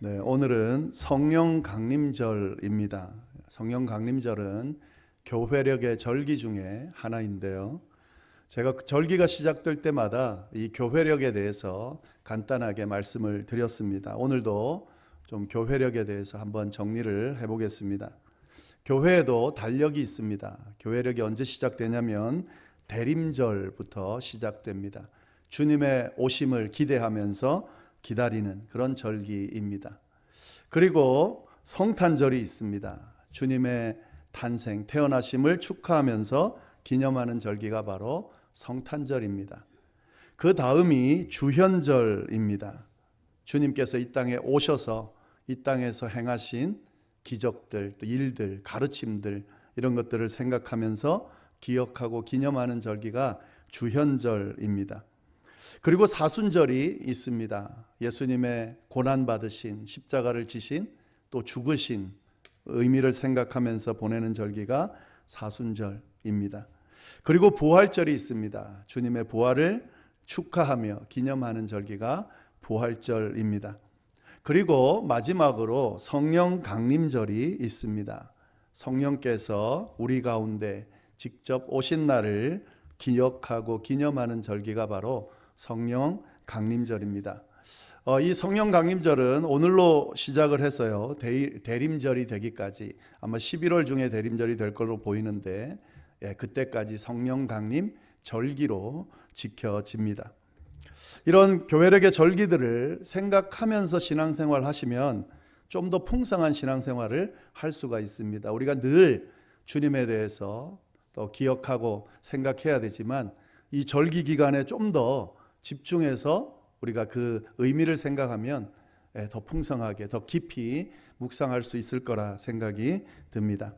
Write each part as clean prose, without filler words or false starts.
네, 오늘은 성령 강림절입니다. 성령 강림절은 교회력의 절기 중에 하나인데요. 제가 절기가 시작될 때마다 이 교회력에 대해서 간단하게 말씀을 드렸습니다. 오늘도 좀 교회력에 대해서 한번 정리를 해보겠습니다. 교회에도 달력이 있습니다. 교회력이 언제 시작되냐면 대림절부터 시작됩니다. 주님의 오심을 기대하면서 기다리는 그런 절기입니다. 그리고 성탄절이 있습니다. 주님의 탄생, 태어나심을 축하하면서 기념하는 절기가 바로 성탄절입니다. 그 다음이 주현절입니다. 주님께서 이 땅에 오셔서 이 땅에서 행하신 기적들, 또 일들, 가르침들 이런 것들을 생각하면서 기억하고 기념하는 절기가 주현절입니다. 그리고 사순절이 있습니다. 예수님의 고난받으신, 십자가를 지신, 또 죽으신 의미를 생각하면서 보내는 절기가 사순절입니다. 그리고 부활절이 있습니다. 주님의 부활을 축하하며 기념하는 절기가 부활절입니다. 그리고 마지막으로 성령 강림절이 있습니다. 성령께서 우리 가운데 직접 오신 날을 기억하고 기념하는 절기가 바로 성령 강림절입니다. 이 성령 강림절은 오늘로 시작을 해서요, 대림절이 되기까지 아마 11월 중에 대림절이 될 걸로 보이는데, 그때까지 성령 강림 절기로 지켜집니다. 이런 교회력의 절기들을 생각하면서 신앙생활 하시면 좀 더 풍성한 신앙생활을 할 수가 있습니다. 우리가 늘 주님에 대해서 또 기억하고 생각해야 되지만 이 절기 기간에 좀 더 집중해서 우리가 그 의미를 생각하면 더 풍성하게, 더 깊이 묵상할 수 있을 거라 생각이 듭니다.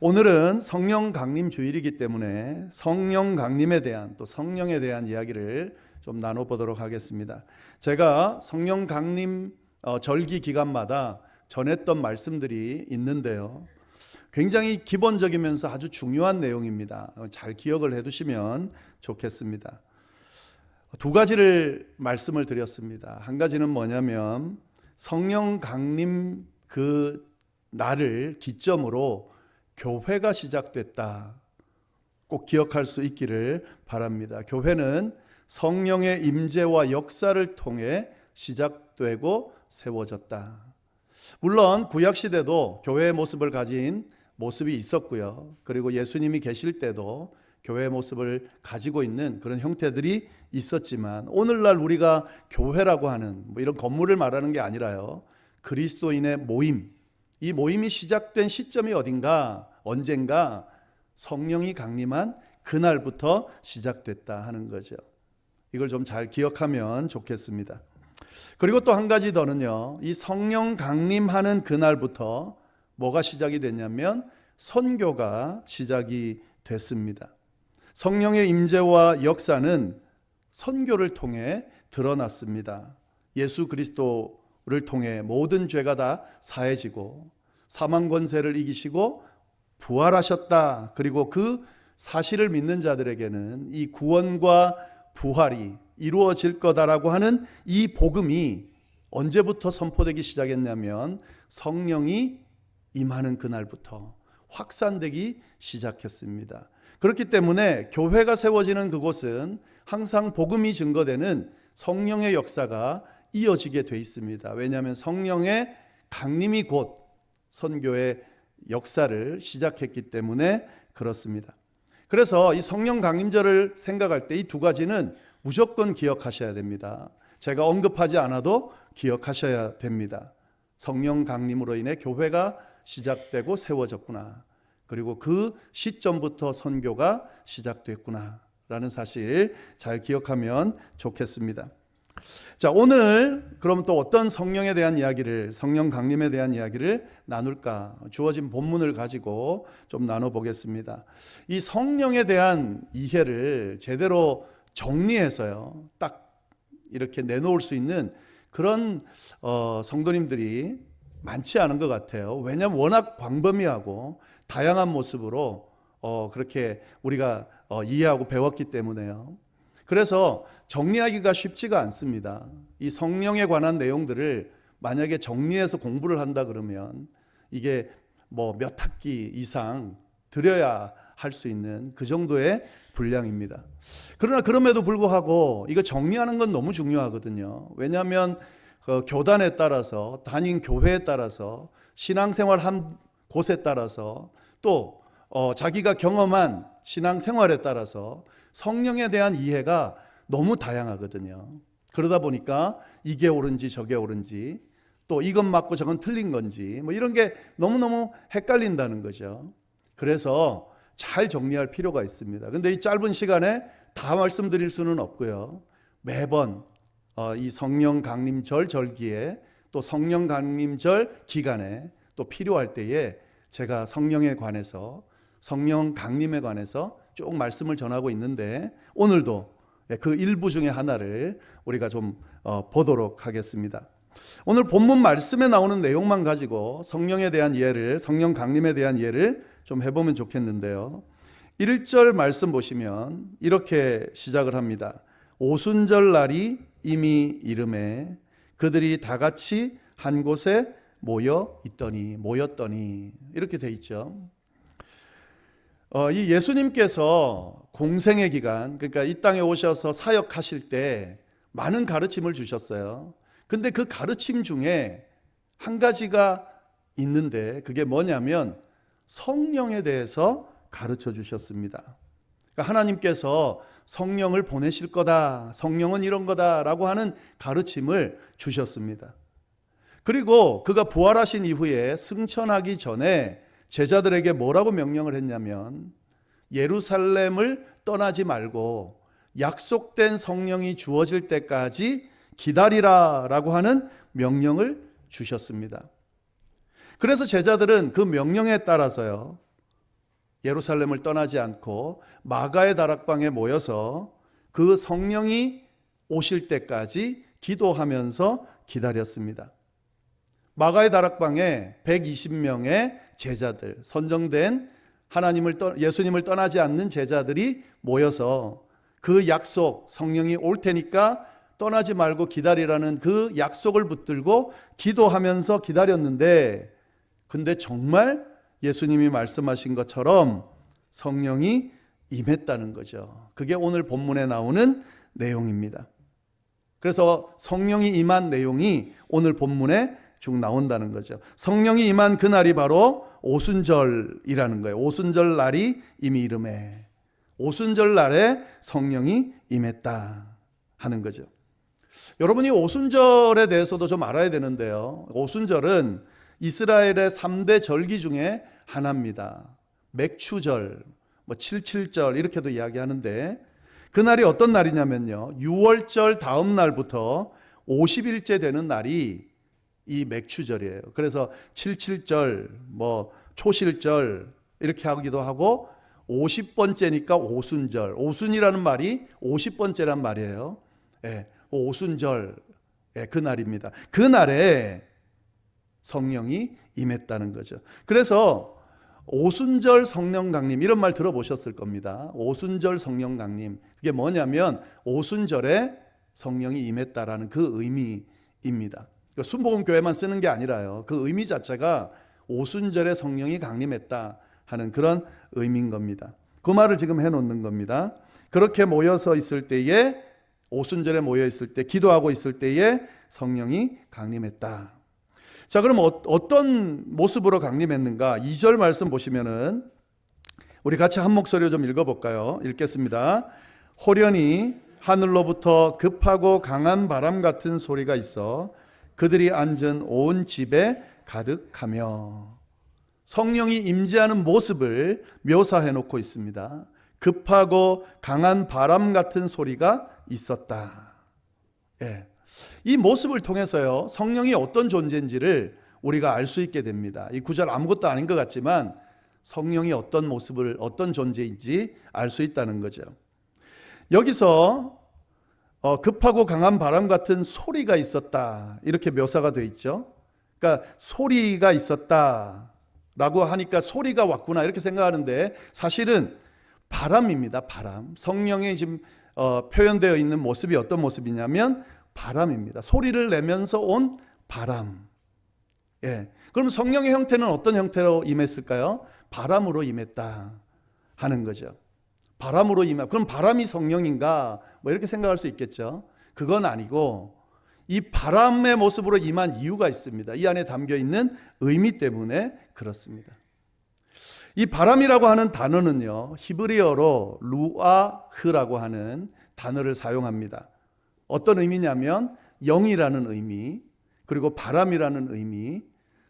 오늘은 성령 강림 주일이기 때문에 성령 강림에 대한, 또 성령에 대한 이야기를 좀 나눠보도록 하겠습니다. 제가 성령 강림 절기 기간마다 전했던 말씀들이 있는데요, 굉장히 기본적이면서 아주 중요한 내용입니다. 잘 기억을 해두시면 좋겠습니다. 두 가지를 말씀을 드렸습니다. 한 가지는 뭐냐면 성령 강림 그 날을 기점으로 교회가 시작됐다. 꼭 기억할 수 있기를 바랍니다. 교회는 성령의 임재와 역사를 통해 시작되고 세워졌다. 물론 구약시대도 교회의 모습을 가진 모습이 있었고요. 그리고 예수님이 계실 때도 교회의 모습을 가지고 있는 그런 형태들이 있었지만, 오늘날 우리가 교회라고 하는 이런 건물을 말하는 게 아니라요, 그리스도인의 모임, 이 모임이 시작된 시점이 어딘가, 언젠가 성령이 강림한 그날부터 시작됐다 하는 거죠. 이걸 좀 잘 기억하면 좋겠습니다. 그리고 또 한 가지 더는요, 이 성령 강림하는 그날부터 뭐가 시작이 됐냐면 선교가 시작이 됐습니다. 성령의 임재와 역사는 선교를 통해 드러났습니다. 예수 그리스도를 통해 모든 죄가 다 사해지고 사망 권세를 이기시고 부활하셨다. 그리고 그 사실을 믿는 자들에게는 이 구원과 부활이 이루어질 거다라고 하는 이 복음이 언제부터 선포되기 시작했냐면 성령이 임하는 그날부터 확산되기 시작했습니다. 그렇기 때문에 교회가 세워지는 그곳은 항상 복음이 증거되는 성령의 역사가 이어지게 돼 있습니다. 왜냐하면 성령의 강림이 곧 선교의 역사를 시작했기 때문에 그렇습니다. 그래서 이 성령 강림절을 생각할 때 이 두 가지는 무조건 기억하셔야 됩니다. 제가 언급하지 않아도 기억하셔야 됩니다. 성령 강림으로 인해 교회가 시작되고 세워졌구나. 그리고 그 시점부터 선교가 시작됐구나 라는 사실 잘 기억하면 좋겠습니다. 자, 오늘 그럼 또 어떤 성령에 대한 이야기를, 성령 강림에 대한 이야기를 나눌까? 주어진 본문을 가지고 좀 나눠보겠습니다. 이 성령에 대한 이해를 제대로 정리해서요, 딱 이렇게 내놓을 수 있는 그런 성도님들이 많지 않은 것 같아요. 왜냐하면 워낙 광범위하고 다양한 모습으로 그렇게 우리가 이해하고 배웠기 때문에요. 그래서 정리하기가 쉽지가 않습니다. 이 성령에 관한 내용들을 만약에 정리해서 공부를 한다 그러면 이게 뭐 몇 학기 이상 들여야 할 수 있는 그 정도의 분량입니다. 그러나 그럼에도 불구하고 이거 정리하는 건 너무 중요하거든요. 왜냐하면 그 교단에 따라서, 다닌 교회에 따라서, 신앙생활 한 곳에 따라서, 또 자기가 경험한 신앙생활에 따라서 성령에 대한 이해가 너무 다양하거든요. 그러다 보니까 이게 옳은지 저게 옳은지, 또 이건 맞고 저건 틀린 건지 뭐 이런 게 너무너무 헷갈린다는 거죠. 그래서 잘 정리할 필요가 있습니다. 근데 이 짧은 시간에 다 말씀드릴 수는 없고요. 매번 이 성령 강림절 절기에, 또 성령 강림절 기간에, 또 필요할 때에 제가 성령에 관해서, 성령 강림에 관해서 쭉 말씀을 전하고 있는데, 오늘도 그 일부 중에 하나를 우리가 좀 보도록 하겠습니다. 오늘 본문 말씀에 나오는 내용만 가지고 성령에 대한 이해를, 성령 강림에 대한 이해를 좀 해보면 좋겠는데요. 1절 말씀 보시면 이렇게 시작을 합니다. 오순절 날이 이미 이름에 그들이 다 같이 한 곳에 모였더니 이렇게 돼 있죠. 이 예수님께서 공생의 기간, 그러니까 이 땅에 오셔서 사역하실 때 많은 가르침을 주셨어요. 근데 그 가르침 중에 한 가지가 있는데 그게 뭐냐면 성령에 대해서 가르쳐 주셨습니다. 그러니까 하나님께서 성령을 보내실 거다, 성령은 이런 거다라고 하는 가르침을 주셨습니다. 그리고 그가 부활하신 이후에 승천하기 전에 제자들에게 뭐라고 명령을 했냐면 예루살렘을 떠나지 말고 약속된 성령이 주어질 때까지 기다리라라고 하는 명령을 주셨습니다. 그래서 제자들은 그 명령에 따라서요, 예루살렘을 떠나지 않고 마가의 다락방에 모여서 그 성령이 오실 때까지 기도하면서 기다렸습니다. 마가의 다락방에 120명의 제자들, 선정된 예수님을 떠나지 않는 제자들이 모여서 그 약속, 성령이 올 테니까 떠나지 말고 기다리라는 그 약속을 붙들고 기도하면서 기다렸는데, 근데 정말 예수님이 말씀하신 것처럼 성령이 임했다는 거죠. 그게 오늘 본문에 나오는 내용입니다. 그래서 성령이 임한 내용이 오늘 본문에 쭉 나온다는 거죠. 성령이 임한 그날이 바로 오순절이라는 거예요. 오순절 날이 이미 이름에, 오순절 날에 성령이 임했다 하는 거죠. 여러분이 오순절에 대해서도 좀 알아야 되는데요. 오순절은 이스라엘의 3대 절기 중에 하나입니다. 맥추절, 77절 이렇게도 이야기하는데, 그날이 어떤 날이냐면요, 6월절 다음 날부터 50일째 되는 날이 이 맥추절이에요. 그래서 77절, 초실절 이렇게 하기도 하고, 50번째니까 오순절, 오순이라는 말이 50번째란 말이에요. 오순절, 그 날입니다. 그 날에 성령이 임했다는 거죠. 그래서 오순절 성령 강림, 이런 말 들어보셨을 겁니다. 오순절 성령 강림, 그게 뭐냐면 오순절에 성령이 임했다라는 그 의미입니다. 그러니까 순복음교회만 쓰는 게 아니라요, 그 의미 자체가 오순절에 성령이 강림했다 하는 그런 의미인 겁니다. 그 말을 지금 해놓는 겁니다. 그렇게 모여서 있을 때에, 오순절에 모여 있을 때, 기도하고 있을 때에 성령이 강림했다. 자, 그럼 어떤 모습으로 강림했는가? 2절 말씀 보시면은 우리 같이 한 목소리로 좀 읽어볼까요? 읽겠습니다. 호련히 하늘로부터 급하고 강한 바람 같은 소리가 있어 그들이 앉은 온 집에 가득하며, 성령이 임재하는 모습을 묘사해 놓고 있습니다. 급하고 강한 바람 같은 소리가 있었다. 이 모습을 통해서요, 성령이 어떤 존재인지를 우리가 알 수 있게 됩니다. 이 구절 아무것도 아닌 것 같지만 성령이 어떤 모습을, 어떤 존재인지 알 수 있다는 거죠. 여기서 급하고 강한 바람 같은 소리가 있었다, 이렇게 묘사가 되어 있죠. 그러니까 소리가 있었다라고 하니까 소리가 왔구나 이렇게 생각하는데, 사실은 바람입니다. 바람. 성령이 지금 표현되어 있는 모습이 어떤 모습이냐면 바람입니다. 소리를 내면서 온 바람. 예. 그럼 성령의 형태는 어떤 형태로 임했을까요? 바람으로 임했다 하는 거죠. 바람으로 임하. 그럼 바람이 성령인가? 뭐 이렇게 생각할 수 있겠죠. 그건 아니고 이 바람의 모습으로 임한 이유가 있습니다. 이 안에 담겨 있는 의미 때문에 그렇습니다. 이 바람이라고 하는 단어는요, 히브리어로 루아흐라고 하는 단어를 사용합니다. 어떤 의미냐면 영이라는 의미, 그리고 바람이라는 의미,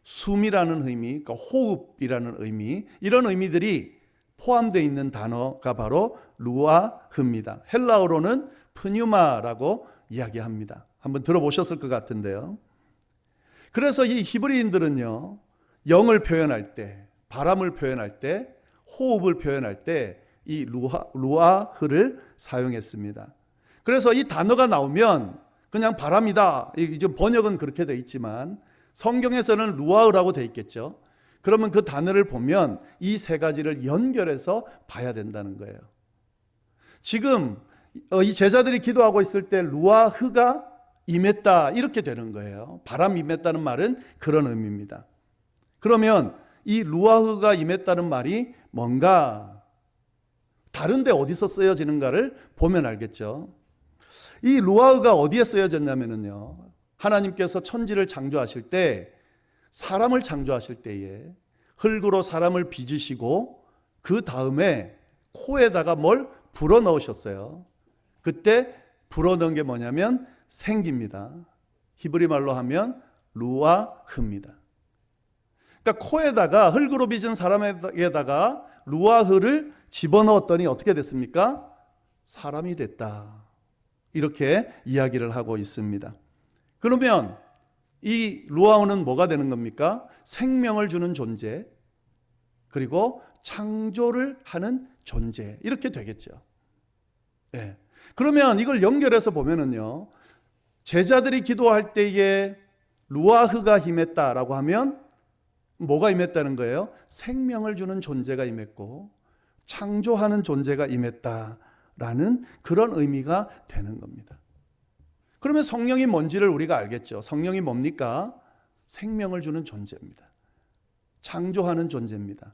숨이라는 의미, 그러니까 호흡이라는 의미, 이런 의미들이 포함되어 있는 단어가 바로 루아흐입니다. 헬라어로는 프뉴마라고 이야기합니다. 한번 들어보셨을 것 같은데요. 그래서 이 히브리인들은요, 영을 표현할 때, 바람을 표현할 때, 호흡을 표현할 때 이 루아흐를 사용했습니다. 그래서 이 단어가 나오면 그냥 바람이다. 이제 번역은 그렇게 돼 있지만 성경에서는 루아흐라고 돼 있겠죠. 그러면 그 단어를 보면 이 세 가지를 연결해서 봐야 된다는 거예요. 지금 이 제자들이 기도하고 있을 때 루아흐가 임했다 이렇게 되는 거예요. 바람 임했다는 말은 그런 의미입니다. 그러면 이 루아흐가 임했다는 말이 뭔가 다른데 어디서 쓰여지는가를 보면 알겠죠. 이 루아흐가 어디에 쓰여졌냐면요, 하나님께서 천지를 창조하실 때, 사람을 창조하실 때에 흙으로 사람을 빚으시고 그 다음에 코에다가 뭘 불어넣으셨어요. 그때 불어넣은 게 뭐냐면 생기입니다. 히브리 말로 하면 루아흐입니다. 그러니까 코에다가 흙으로 빚은 사람에다가 루아흐를 집어넣었더니 어떻게 됐습니까? 사람이 됐다. 이렇게 이야기를 하고 있습니다. 그러면 이 루아흐는 뭐가 되는 겁니까? 생명을 주는 존재, 그리고 창조를 하는 존재, 이렇게 되겠죠. 네. 그러면 이걸 연결해서 보면은요, 제자들이 기도할 때에 루아흐가 임했다라고 하면 뭐가 임했다는 거예요? 생명을 주는 존재가 임했고 창조하는 존재가 임했다라는 그런 의미가 되는 겁니다. 그러면 성령이 뭔지를 우리가 알겠죠. 성령이 뭡니까? 생명을 주는 존재입니다. 창조하는 존재입니다.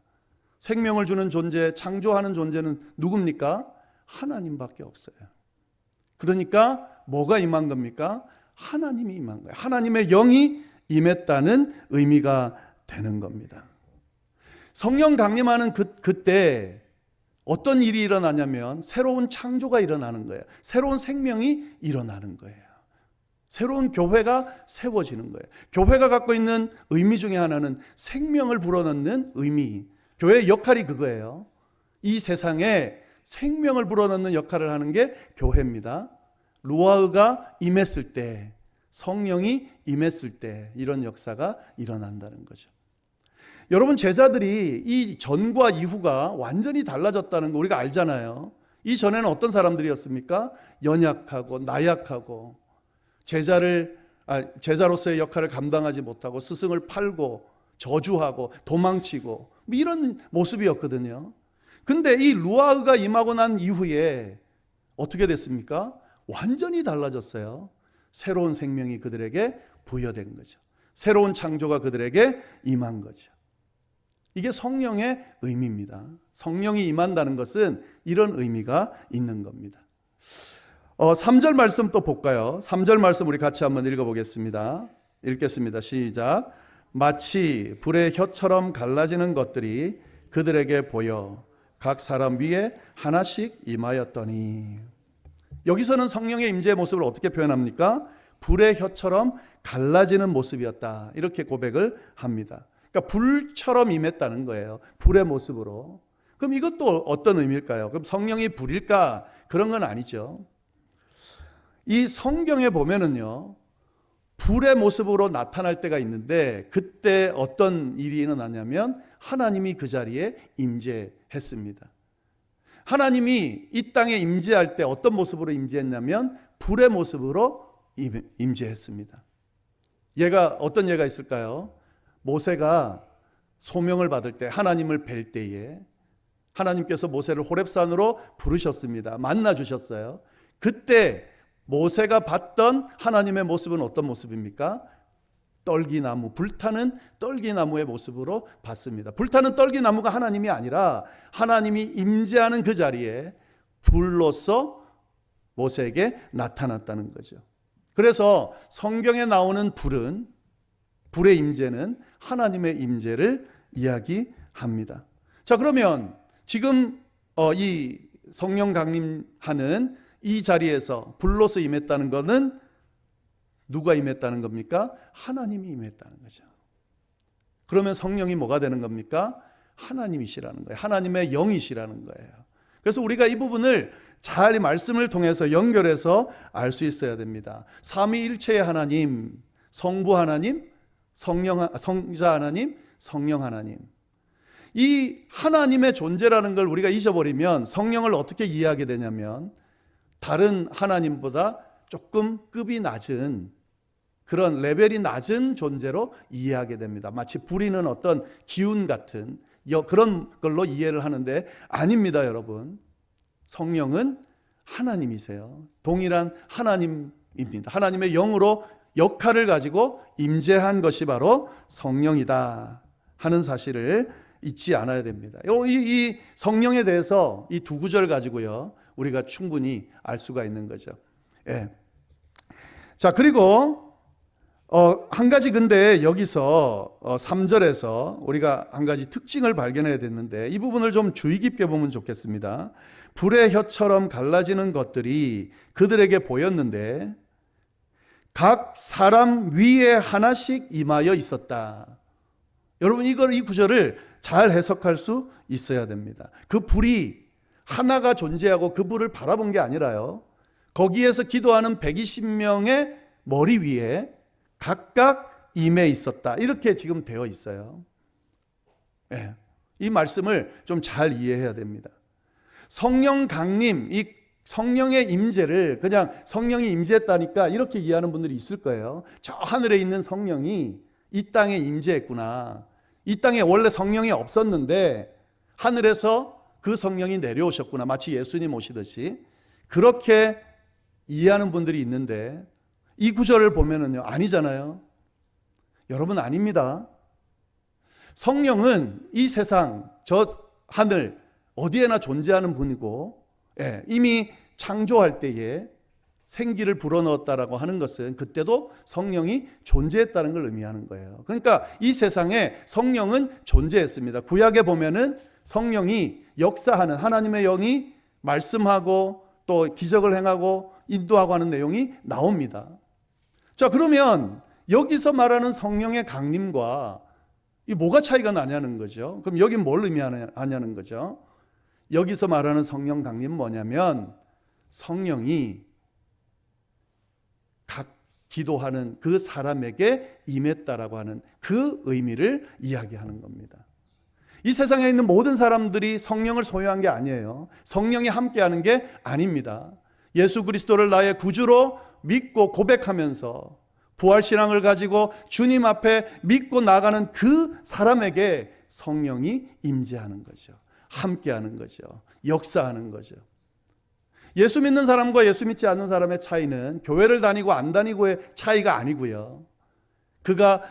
생명을 주는 존재, 창조하는 존재는 누굽니까? 하나님밖에 없어요. 그러니까 뭐가 임한 겁니까? 하나님이 임한 거예요. 하나님의 영이 임했다는 의미가 되는 겁니다. 성령 강림하는 그때 어떤 일이 일어나냐면 새로운 창조가 일어나는 거예요. 새로운 생명이 일어나는 거예요. 새로운 교회가 세워지는 거예요. 교회가 갖고 있는 의미 중에 하나는 생명을 불어넣는 의미. 교회의 역할이 그거예요. 이 세상에 생명을 불어넣는 역할을 하는 게 교회입니다. 루아흐가 임했을 때, 성령이 임했을 때 이런 역사가 일어난다는 거죠. 여러분, 제자들이 이 전과 이후가 완전히 달라졌다는 거 우리가 알잖아요. 이전에는 어떤 사람들이었습니까? 연약하고 나약하고 제자로서의 역할을 감당하지 못하고 스승을 팔고 저주하고 도망치고 이런 모습이었거든요. 근데 이 루아흐가 임하고 난 이후에 어떻게 됐습니까? 완전히 달라졌어요. 새로운 생명이 그들에게 부여된 거죠. 새로운 창조가 그들에게 임한 거죠. 이게 성령의 의미입니다. 성령이 임한다는 것은 이런 의미가 있는 겁니다. 3절 말씀 또 볼까요? 3절 말씀 우리 같이 한번 읽어보겠습니다. 읽겠습니다. 시작. 마치 불의 혀처럼 갈라지는 것들이 그들에게 보여 각 사람 위에 하나씩 임하였더니. 여기서는 성령의 임재의 모습을 어떻게 표현합니까? 불의 혀처럼 갈라지는 모습이었다. 이렇게 고백을 합니다. 그러니까 불처럼 임했다는 거예요. 불의 모습으로. 그럼 이것도 어떤 의미일까요? 그럼 성령이 불일까? 그런 건 아니죠. 이 성경에 보면은요, 불의 모습으로 나타날 때가 있는데 그때 어떤 일이 일어나냐면 하나님이 그 자리에 임재했습니다. 하나님이 이 땅에 임재할 때 어떤 모습으로 임재했냐면 불의 모습으로 임재했습니다. 어떤 예가 있을까요? 모세가 소명을 받을 때, 하나님을 뵐 때에 하나님께서 모세를 호렙산으로 부르셨습니다. 만나 주셨어요. 그때 모세가 봤던 하나님의 모습은 어떤 모습입니까? 떨기나무, 불타는 떨기나무의 모습으로 봤습니다. 불타는 떨기나무가 하나님이 아니라 하나님이 임재하는 그 자리에 불로서 모세에게 나타났다는 거죠. 그래서 성경에 나오는 불의 임재는 하나님의 임재를 이야기합니다. 자, 그러면 지금 이 성령 강림하는 이 자리에서 불로서 임했다는 것은 누가 임했다는 겁니까? 하나님이 임했다는 거죠. 그러면 성령이 뭐가 되는 겁니까? 하나님이시라는 거예요. 하나님의 영이시라는 거예요. 그래서 우리가 이 부분을 잘 말씀을 통해서 연결해서 알 수 있어야 됩니다. 삼위일체의 하나님, 성부 하나님, 성자 하나님, 성령 하나님. 이 하나님의 존재라는 걸 우리가 잊어버리면 성령을 어떻게 이해하게 되냐면 다른 하나님보다 조금 급이 낮은 그런 레벨이 낮은 존재로 이해하게 됩니다. 마치 불이는 어떤 기운 같은 그런 걸로 이해를 하는데 아닙니다, 여러분. 성령은 하나님이세요. 동일한 하나님입니다. 하나님의 영으로 역할을 가지고 임재한 것이 바로 성령이다 하는 사실을 잊지 않아야 됩니다. 이 성령에 대해서 이 두 구절 가지고요 우리가 충분히 알 수가 있는 거죠. 예. 자, 그리고 한 가지 근데 여기서 3절에서 우리가 한 가지 특징을 발견해야 되는데 이 부분을 좀 주의 깊게 보면 좋겠습니다. 불의 혀처럼 갈라지는 것들이 그들에게 보였는데 각 사람 위에 하나씩 임하여 있었다. 여러분 이 구절을 잘 해석할 수 있어야 됩니다. 그 불이 하나가 존재하고 그 불을 바라본 게 아니라요, 거기에서 기도하는 120명의 머리 위에 각각 임해 있었다. 이렇게 지금 되어 있어요. 네. 이 말씀을 좀 잘 이해해야 됩니다. 성령 강림, 이 성령의 임재를 그냥 성령이 임재했다니까 이렇게 이해하는 분들이 있을 거예요. 저 하늘에 있는 성령이 이 땅에 임재했구나. 이 땅에 원래 성령이 없었는데 하늘에서 그 성령이 내려오셨구나. 마치 예수님 오시듯이 그렇게 이해하는 분들이 있는데 이 구절을 보면은요, 아니잖아요. 여러분, 아닙니다. 성령은 이 세상, 저 하늘 어디에나 존재하는 분이고, 이미 창조할 때에 생기를 불어넣었다라고 하는 것은 그때도 성령이 존재했다는 걸 의미하는 거예요. 그러니까 이 세상에 성령은 존재했습니다. 구약에 보면은 성령이 역사하는, 하나님의 영이 말씀하고 또 기적을 행하고 인도하고 하는 내용이 나옵니다. 자, 그러면 여기서 말하는 성령의 강림과 이 뭐가 차이가 나냐는 거죠. 그럼 여긴 뭘 의미하냐는 거죠. 여기서 말하는 성령 강림은 뭐냐면 성령이 각 기도하는 그 사람에게 임했다라고 하는 그 의미를 이야기하는 겁니다. 이 세상에 있는 모든 사람들이 성령을 소유한 게 아니에요. 성령이 함께하는 게 아닙니다. 예수 그리스도를 나의 구주로 믿고 고백하면서 부활신앙을 가지고 주님 앞에 믿고 나가는 그 사람에게 성령이 임재하는 거죠. 함께하는 거죠. 역사하는 거죠. 예수 믿는 사람과 예수 믿지 않는 사람의 차이는 교회를 다니고 안 다니고의 차이가 아니고요, 그가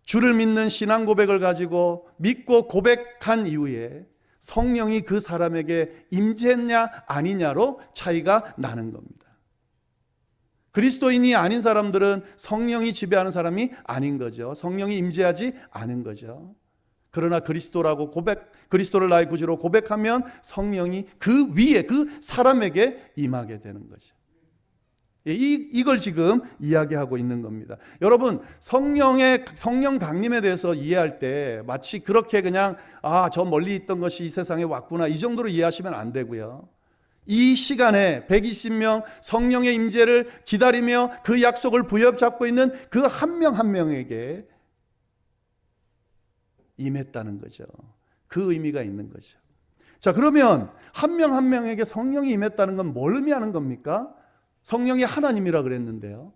주를 믿는 신앙 고백을 가지고 믿고 고백한 이후에 성령이 그 사람에게 임재했냐 아니냐로 차이가 나는 겁니다. 그리스도인이 아닌 사람들은 성령이 지배하는 사람이 아닌 거죠. 성령이 임재하지 않은 거죠. 그러나 그리스도를 나의 구주로 고백하면 성령이 그 위에 그 사람에게 임하게 되는 거죠. 이걸 지금 이야기하고 있는 겁니다. 여러분, 성령 강림에 대해서 이해할 때 마치 그렇게 그냥 저 멀리 있던 것이 이 세상에 왔구나 이 정도로 이해하시면 안 되고요. 이 시간에 120명 성령의 임재를 기다리며 그 약속을 부여잡고 있는 그 한 명 한 명에게 임했다는 거죠. 그 의미가 있는 거죠. 자, 그러면 한 명 한 명에게 성령이 임했다는 건 뭘 의미하는 겁니까? 성령이 하나님이라 그랬는데요,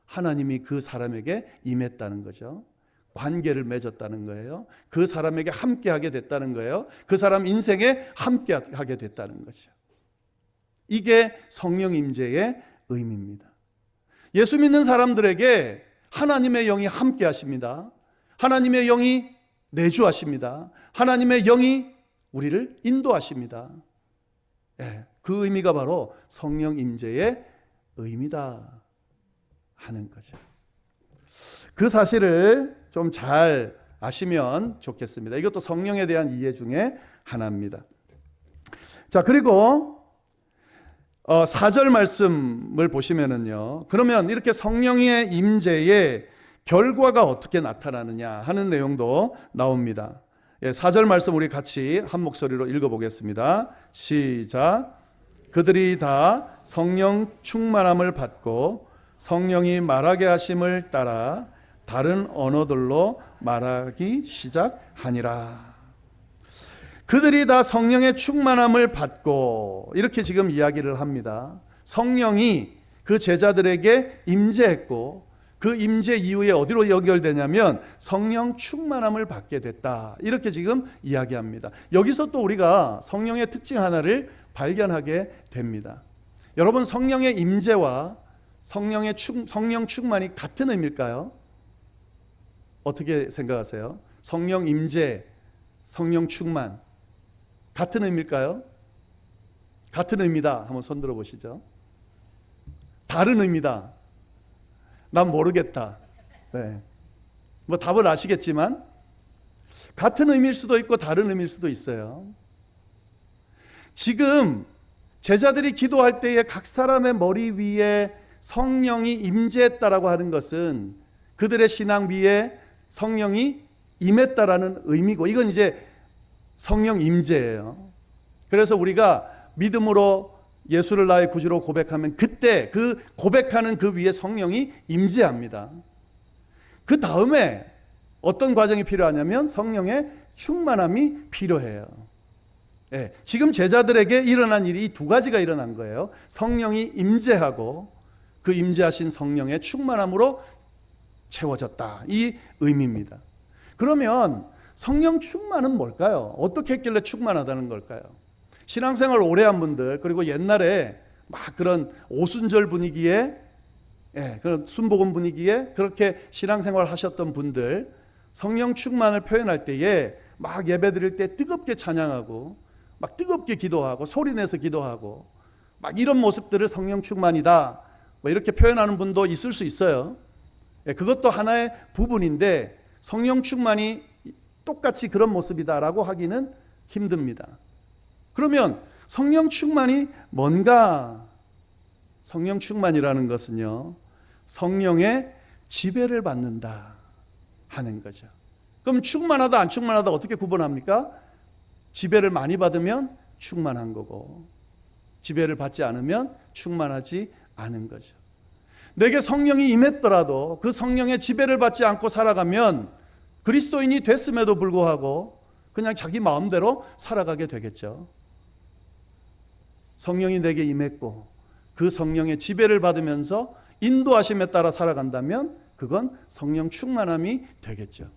하나님이 그 사람에게 임했다는 거죠. 관계를 맺었다는 거예요. 그 사람에게 함께하게 됐다는 거예요. 그 사람 인생에 함께하게 됐다는 거죠. 이게 성령 임재의 의미입니다. 예수 믿는 사람들에게 하나님의 영이 함께 하십니다. 하나님의 영이 내주하십니다. 하나님의 영이 우리를 인도하십니다. 예, 그 의미가 바로 성령 임재의 의미다 하는 거죠. 그 사실을 좀 잘 아시면 좋겠습니다. 이것도 성령에 대한 이해 중에 하나입니다. 자, 그리고 4절 말씀을 보시면은요, 그러면 이렇게 성령의 임재의 결과가 어떻게 나타나느냐 하는 내용도 나옵니다. 4절 말씀 우리 같이 한 목소리로 읽어보겠습니다. 시작. 그들이 다 성령 충만함을 받고 성령이 말하게 하심을 따라 다른 언어들로 말하기 시작하니라. 그들이 다 성령의 충만함을 받고, 이렇게 지금 이야기를 합니다. 성령이 그 제자들에게 임재했고, 그 임재 이후에 어디로 연결되냐면 성령 충만함을 받게 됐다, 이렇게 지금 이야기합니다. 여기서 또 우리가 성령의 특징 하나를 발견하게 됩니다. 여러분, 성령의 임재와 성령 충만이 같은 의미일까요? 어떻게 생각하세요? 성령 임재, 성령 충만 같은 의미일까요? 같은 의미다. 한번 손 들어 보시죠. 다른 의미다. 난 모르겠다. 네. 뭐 답을 아시겠지만 같은 의미일 수도 있고 다른 의미일 수도 있어요. 지금 제자들이 기도할 때에 각 사람의 머리 위에 성령이 임재했다라고 하는 것은 그들의 신앙 위에 성령이 임했다라는 의미고, 이건 이제 성령 임재예요. 그래서 우리가 믿음으로 예수를 나의 구주로 고백하면 그때 그 고백하는 그 위에 성령이 임재합니다. 그 다음에 어떤 과정이 필요하냐면 성령의 충만함이 필요해요. 예, 지금 제자들에게 일어난 일이 이 두 가지가 일어난 거예요. 성령이 임재하고 그 임재하신 성령의 충만함으로 채워졌다, 이 의미입니다. 그러면 성령 충만은 뭘까요? 어떻게 했길래 충만하다는 걸까요? 신앙생활 오래 한 분들, 그리고 옛날에 막 그런 오순절 분위기에, 그런 순복음 분위기에 그렇게 신앙생활 하셨던 분들, 성령 충만을 표현할 때에 막 예배 드릴 때 뜨겁게 찬양하고 막 뜨겁게 기도하고 소리내서 기도하고 막 이런 모습들을 성령 충만이다, 뭐 이렇게 표현하는 분도 있을 수 있어요. 그것도 하나의 부분인데 성령 충만이 똑같이 그런 모습이다라고 하기는 힘듭니다. 그러면 성령 충만이 뭔가? 성령 충만이라는 것은요, 성령의 지배를 받는다 하는 거죠. 그럼 충만하다 안 충만하다 어떻게 구분합니까? 지배를 많이 받으면 충만한 거고, 지배를 받지 않으면 충만하지 않은 거죠. 내게 성령이 임했더라도 그 성령의 지배를 받지 않고 살아가면 그리스도인이 됐음에도 불구하고 그냥 자기 마음대로 살아가게 되겠죠. 성령이 내게 임했고 그 성령의 지배를 받으면서 인도하심에 따라 살아간다면 그건 성령 충만함이 되겠죠.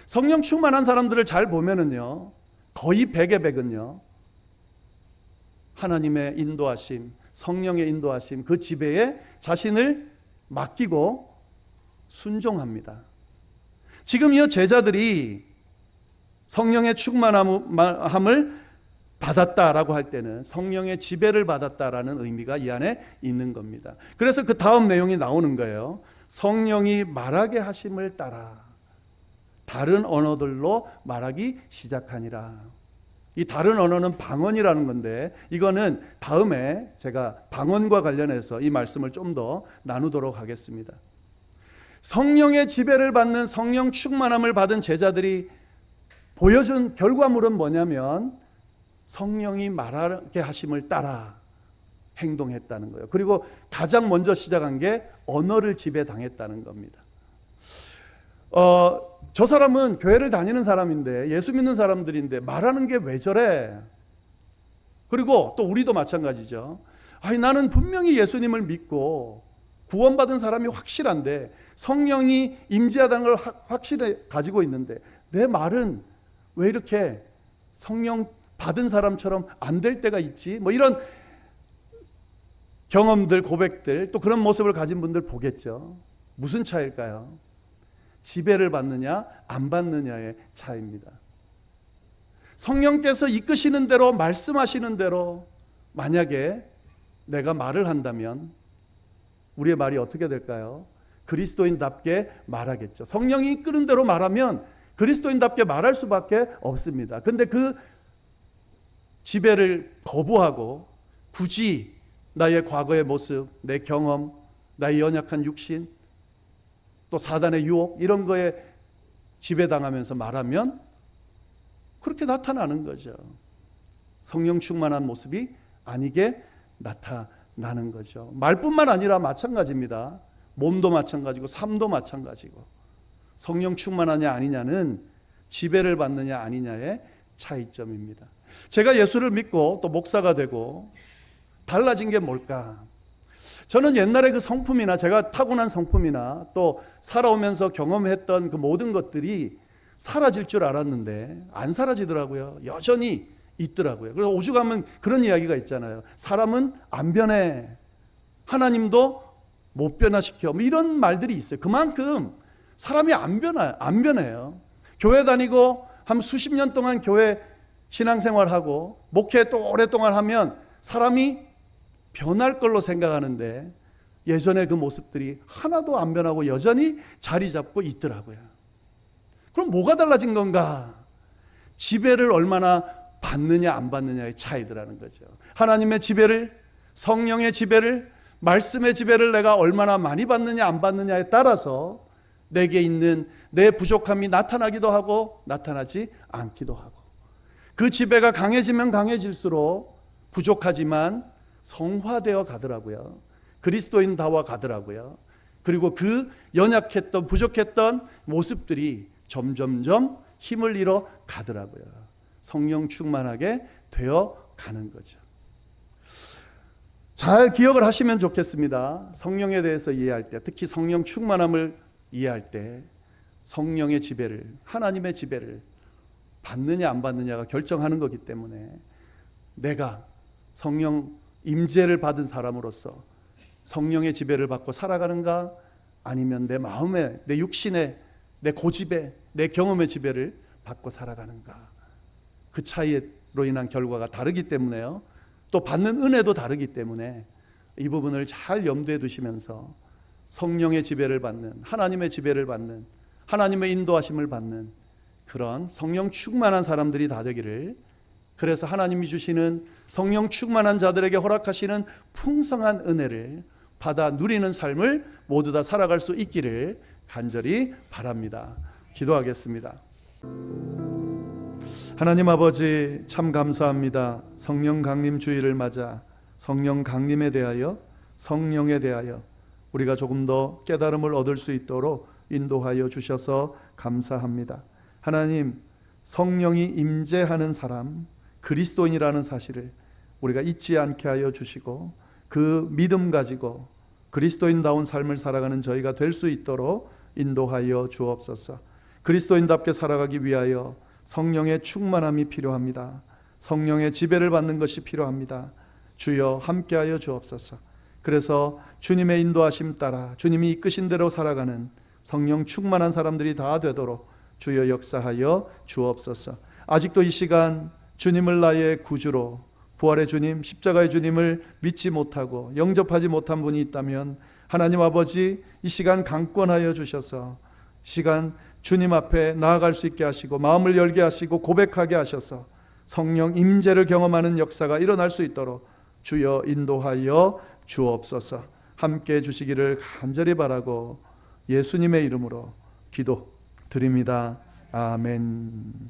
성령 충만한 사람들을 잘 보면은요, 거의 100의 100은요, 하나님의 인도하심, 성령의 인도하심, 그 지배에 자신을 맡기고 순종합니다. 지금 이 제자들이 성령의 충만함을 받았다라고 할 때는 성령의 지배를 받았다라는 의미가 이 안에 있는 겁니다. 그래서 그 다음 내용이 나오는 거예요. 성령이 말하게 하심을 따라 다른 언어들로 말하기 시작하니라. 이 다른 언어는 방언이라는 건데, 이거는 다음에 제가 방언과 관련해서 이 말씀을 좀 더 나누도록 하겠습니다. 성령의 지배를 받는 성령 충만함을 받은 제자들이 보여준 결과물은 뭐냐면 성령이 말하게 하심을 따라 행동했다는 거예요. 그리고 가장 먼저 시작한 게 언어를 지배당했다는 겁니다. 저 사람은 교회를 다니는 사람인데, 예수 믿는 사람들인데 말하는 게 왜 저래? 그리고 또 우리도 마찬가지죠. 아니, 나는 분명히 예수님을 믿고 구원받은 사람이 확실한데, 성령이 임재하다는 걸 확실히 가지고 있는데 내 말은 왜 이렇게 성령 받은 사람처럼 안 될 때가 있지? 뭐 이런 경험들, 고백들, 또 그런 모습을 가진 분들 보겠죠. 무슨 차이일까요? 지배를 받느냐 안 받느냐의 차이입니다. 성령께서 이끄시는 대로 말씀하시는 대로 만약에 내가 말을 한다면 우리의 말이 어떻게 될까요? 그리스도인답게 말하겠죠. 성령이 이끄는 대로 말하면 그리스도인답게 말할 수밖에 없습니다. 근데 그 지배를 거부하고 굳이 나의 과거의 모습, 내 경험, 나의 연약한 육신, 또 사단의 유혹 이런 거에 지배당하면서 말하면 그렇게 나타나는 거죠. 성령 충만한 모습이 아니게 나타나는 거죠. 말뿐만 아니라 마찬가지입니다. 몸도 마찬가지고 삶도 마찬가지고 성령 충만하냐 아니냐는 지배를 받느냐 아니냐의 차이점입니다. 제가 예수를 믿고 또 목사가 되고 달라진 게 뭘까? 저는 옛날에 그 성품이나 제가 타고난 성품이나 또 살아오면서 경험했던 그 모든 것들이 사라질 줄 알았는데 안 사라지더라고요. 여전히 있더라고요. 그래서 오죽하면 그런 이야기가 있잖아요. 사람은 안 변해. 하나님도 못 변화시켜. 뭐 이런 말들이 있어요. 그만큼 사람이 안 변해요. 교회 다니고 한 수십 년 동안 교회 신앙생활하고 목회 또 오랫동안 하면 사람이 변할 걸로 생각하는데 예전에 그 모습들이 하나도 안 변하고 여전히 자리 잡고 있더라고요. 그럼 뭐가 달라진 건가? 지배를 얼마나 받느냐 안 받느냐의 차이더라는 거죠. 하나님의 지배를, 성령의 지배를, 말씀의 지배를 내가 얼마나 많이 받느냐 안 받느냐에 따라서 내게 있는 내 부족함이 나타나기도 하고 나타나지 않기도 하고, 그 지배가 강해지면 강해질수록 부족하지만 성화되어 가더라고요. 그리스도인다워 가더라고요. 그리고 그 연약했던 부족했던 모습들이 점점점 힘을 잃어 가더라고요. 성령 충만하게 되어 가는 거죠. 잘 기억을 하시면 좋겠습니다. 성령에 대해서 이해할 때, 특히 성령 충만함을 이해할 때 성령의 지배를, 하나님의 지배를 받느냐 안 받느냐가 결정하는 거기 때문에 내가 성령 임재를 받은 사람으로서 성령의 지배를 받고 살아가는가, 아니면 내 마음에, 내 육신에, 내 고집에, 내 경험의 지배를 받고 살아가는가. 그 차이로 인한 결과가 다르기 때문에요. 또 받는 은혜도 다르기 때문에 이 부분을 잘 염두에 두시면서 성령의 지배를 받는, 하나님의 지배를 받는, 하나님의 인도하심을 받는 그런 성령 충만한 사람들이 다 되기를, 그래서 하나님이 주시는 성령 충만한 자들에게 허락하시는 풍성한 은혜를 받아 누리는 삶을 모두 다 살아갈 수 있기를 간절히 바랍니다. 기도하겠습니다. 하나님 아버지, 참 감사합니다. 성령 강림 주일을 맞아 성령 강림에 대하여, 성령에 대하여 우리가 조금 더 깨달음을 얻을 수 있도록 인도하여 주셔서 감사합니다. 하나님, 성령이 임재하는 사람, 그리스도인이라는 사실을 우리가 잊지 않게 하여 주시고, 그 믿음 가지고 그리스도인다운 삶을 살아가는 저희가 될 수 있도록 인도하여 주옵소서. 그리스도인답게 살아가기 위하여 성령의 충만함이 필요합니다. 성령의 지배를 받는 것이 필요합니다. 주여 함께하여 주옵소서. 그래서 주님의 인도하심 따라 주님이 이끄신 대로 살아가는 성령 충만한 사람들이 다 되도록 주여 역사하여 주옵소서. 아직도 이 시간 주님을 나의 구주로, 부활의 주님, 십자가의 주님을 믿지 못하고 영접하지 못한 분이 있다면 하나님 아버지, 이 시간 강권하여 주셔서 시간 주님 앞에 나아갈 수 있게 하시고 마음을 열게 하시고 고백하게 하셔서 성령 임재를 경험하는 역사가 일어날 수 있도록 주여 인도하여 주옵소서. 함께 해주시기를 간절히 바라고 예수님의 이름으로 기도드립니다. 아멘.